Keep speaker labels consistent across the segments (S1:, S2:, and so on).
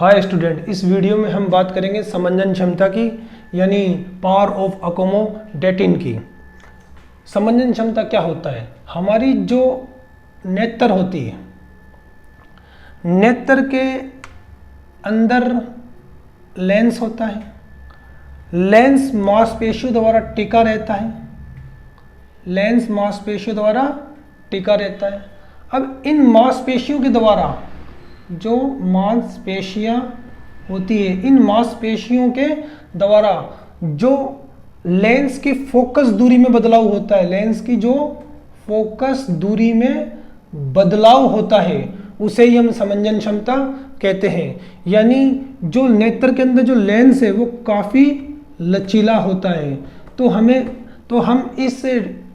S1: Hi student, इस video में हम बात करेंगे समंजन क्षमता की यानी पावर ऑफ अकोमोडेटिंग की। समंजन क्षमता क्या होता है? हमारी जो नेत्र होती है, नेत्र के अंदर लेंस होता है। लेंस मांसपेशियों द्वारा टिका रहता है। लेंस मांसपेशियों द्वारा टिका रहता है। अब इन मांसपेशियों के द्वारा जो मांसपेशियां होती है, इन मांसपेशियों के द्वारा जो लेंस की फोकस दूरी में बदलाव होता है, लेंस की जो फोकस दूरी में बदलाव होता है उसे ही हम समंजन क्षमता कहते हैं। यानी जो नेत्र के अंदर जो लेंस है वो काफ़ी लचीला होता है। तो हम इस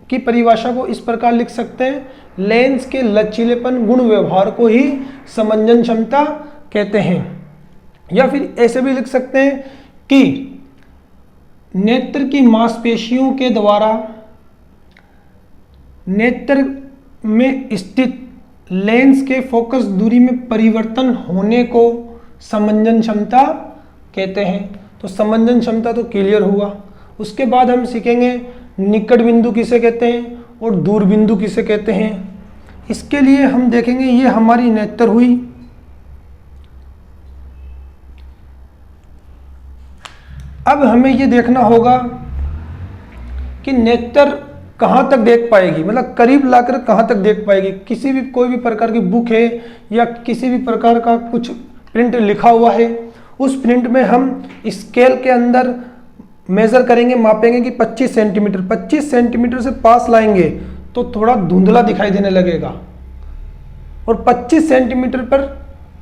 S1: की परिभाषा को इस प्रकार लिख सकते हैं, लेंस के लचीलेपन गुण व्यवहार को ही समंजन क्षमता कहते हैं। या फिर ऐसे भी लिख सकते हैं कि नेत्र की मांसपेशियों के द्वारा नेत्र में स्थित लेंस के फोकस दूरी में परिवर्तन होने को समंजन क्षमता कहते हैं। तो समंजन क्षमता तो क्लियर हुआ। उसके बाद हम सीखेंगे निकट बिंदु किसे कहते हैं और दूर बिंदु किसे कहते हैं। इसके लिए हम देखेंगे, ये हमारी नेत्र हुई। अब हमें ये देखना होगा कि नेत्र कहाँ तक देख पाएगी, मतलब करीब लाकर कहाँ तक देख पाएगी। कोई भी प्रकार की बुक है या किसी भी प्रकार का कुछ प्रिंट लिखा हुआ है, उस प्रिंट में हम स्केल के अंदर मेजर करेंगे, मापेंगे कि 25 सेंटीमीटर 25 सेंटीमीटर से पास लाएंगे तो थोड़ा धुंधला दिखाई देने लगेगा, और 25 सेंटीमीटर पर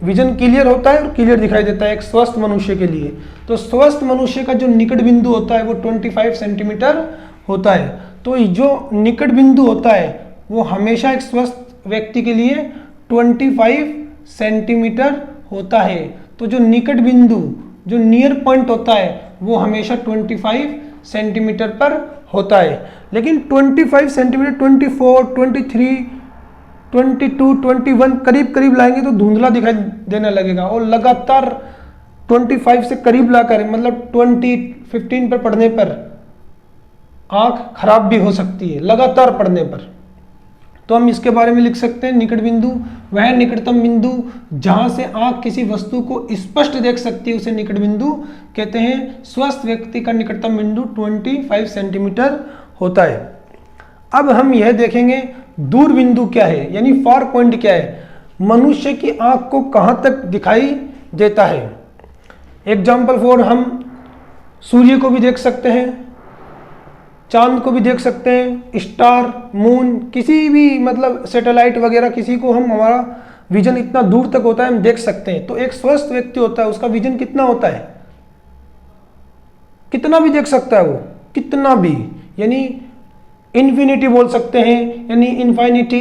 S1: विजन क्लियर होता है और क्लियर दिखाई देता है एक स्वस्थ मनुष्य के लिए। तो स्वस्थ मनुष्य का जो निकट बिंदु होता है वो 25 सेंटीमीटर होता है। तो जो निकट बिंदु होता है वो हमेशा एक स्वस्थ व्यक्ति के लिए 25 सेंटीमीटर होता है। तो जो निकट बिंदु, जो नियर पॉइंट होता है वो हमेशा 25 सेंटीमीटर पर होता है। लेकिन 25 सेंटीमीटर 24, 23, 22, 21 करीब करीब लाएंगे तो धुंधला दिखाई देने लगेगा, और लगातार 25 से करीब लाकर मतलब 15 पर पढ़ने पर आंख खराब भी हो सकती है लगातार पढ़ने पर। तो हम इसके बारे में लिख सकते हैं, निकट बिंदु वह निकटतम बिंदु जहां से आंख किसी वस्तु को स्पष्ट देख सकती है उसे निकट बिंदु कहते हैं। स्वस्थ व्यक्ति का निकटतम बिंदु 25 सेंटीमीटर होता है। अब हम यह देखेंगे दूर बिंदु क्या है, यानी फार पॉइंट क्या है, मनुष्य की आंख को कहां तक दिखाई देता है। एग्जाम्पल फॉर, हम सूर्य को भी देख सकते हैं, चांद को भी देख सकते हैं, स्टार, मून, किसी भी मतलब सैटेलाइट वगैरह किसी को हमारा विजन इतना दूर तक होता है हम देख सकते हैं। तो एक स्वस्थ व्यक्ति होता है उसका विजन कितना होता है, कितना भी देख सकता है वो, कितना भी, यानी इन्फिनिटी बोल सकते हैं, यानी इन्फाइनिटी।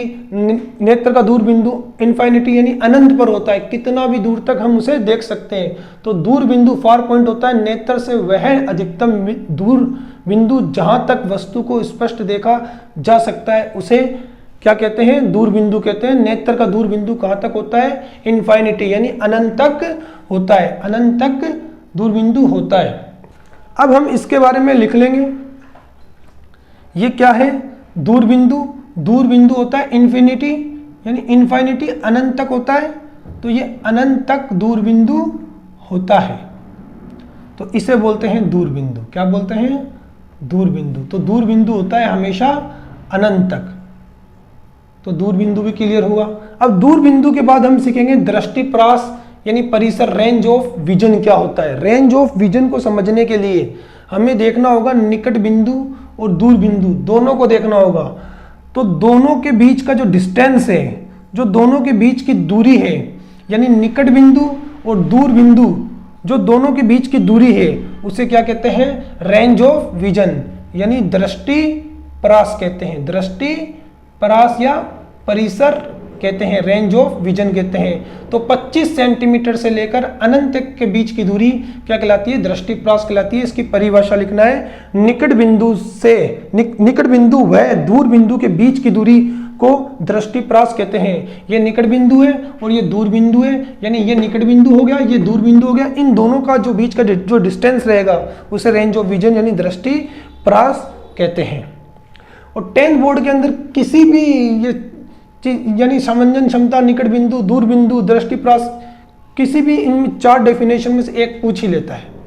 S1: नेत्र का दूर बिंदु इन्फाइनिटी यानी अनंत पर होता है, कितना भी दूर तक हम उसे देख सकते हैं। तो दूर बिंदु फार पॉइंट होता है नेत्र से वह अधिकतम दूर बिंदु जहां तक वस्तु को स्पष्ट देखा जा सकता है उसे क्या कहते हैं, दूर बिंदु कहते हैं। नेत्र का दूर बिंदु कहां तक होता है, इन्फाइनिटी यानी अनंत तक होता है, अनंत तक दूर बिंदु होता है। अब हम इसके बारे में लिख लेंगे, ये क्या है, दूर बिंदु। दूर बिंदु होता है इन्फिनिटी, यानी इन्फाइनिटी अनंत तक होता है, तो ये अनंत तक दूर बिंदु होता है। तो इसे बोलते हैं दूर बिंदु। क्या बोलते हैं, दूर बिंदु। तो दूर बिंदु होता है हमेशा अनंत तक। तो दूर बिंदु भी क्लियर हुआ। अब दूर बिंदु के बाद हम सीखेंगे दृष्टिप्रास यानी परिसर, रेंज ऑफ विजन क्या होता है। रेंज ऑफ विजन को समझने के लिए हमें देखना होगा निकट बिंदु और दूर बिंदु दोनों को देखना होगा। तो दोनों के बीच का जो डिस्टेंस है, जो दोनों के बीच की दूरी है, यानी निकट बिंदु और दूर बिंदु जो दोनों के बीच की दूरी है उसे क्या कहते हैं, रेंज ऑफ विजन, यानी दृष्टि परास कहते हैं। दृष्टि परास या परिसर कहते हैं, रेंज ऑफ विजन कहते हैं। तो 25 सेंटीमीटर से लेकर अनंत तक के बीच की दूरी क्या कहलाती है, दृष्टिप्रास कहलाती है। इसकी परिभाषा लिखना है, निकट बिंदु से निकट बिंदु व दूर बिंदु के बीच की दूरी को दृष्टि प्रास कहते हैं। ये निकट बिंदु है और ये दूर बिंदु है, यानी ये निकट बिंदु हो गया, ये दूर बिंदु हो गया। इन दोनों का जो बीच का जो डिस्टेंस रहेगा उसे रेंज ऑफ विजन यानी दृष्टि प्रास कहते हैं। और 10th बोर्ड के अंदर किसी भी ये चीज यानी समंजन क्षमता, निकट बिंदु, दूर बिंदु, दृष्टि प्रास, किसी भी इन 4 डेफिनेशन में से एक पूछ ही लेता है।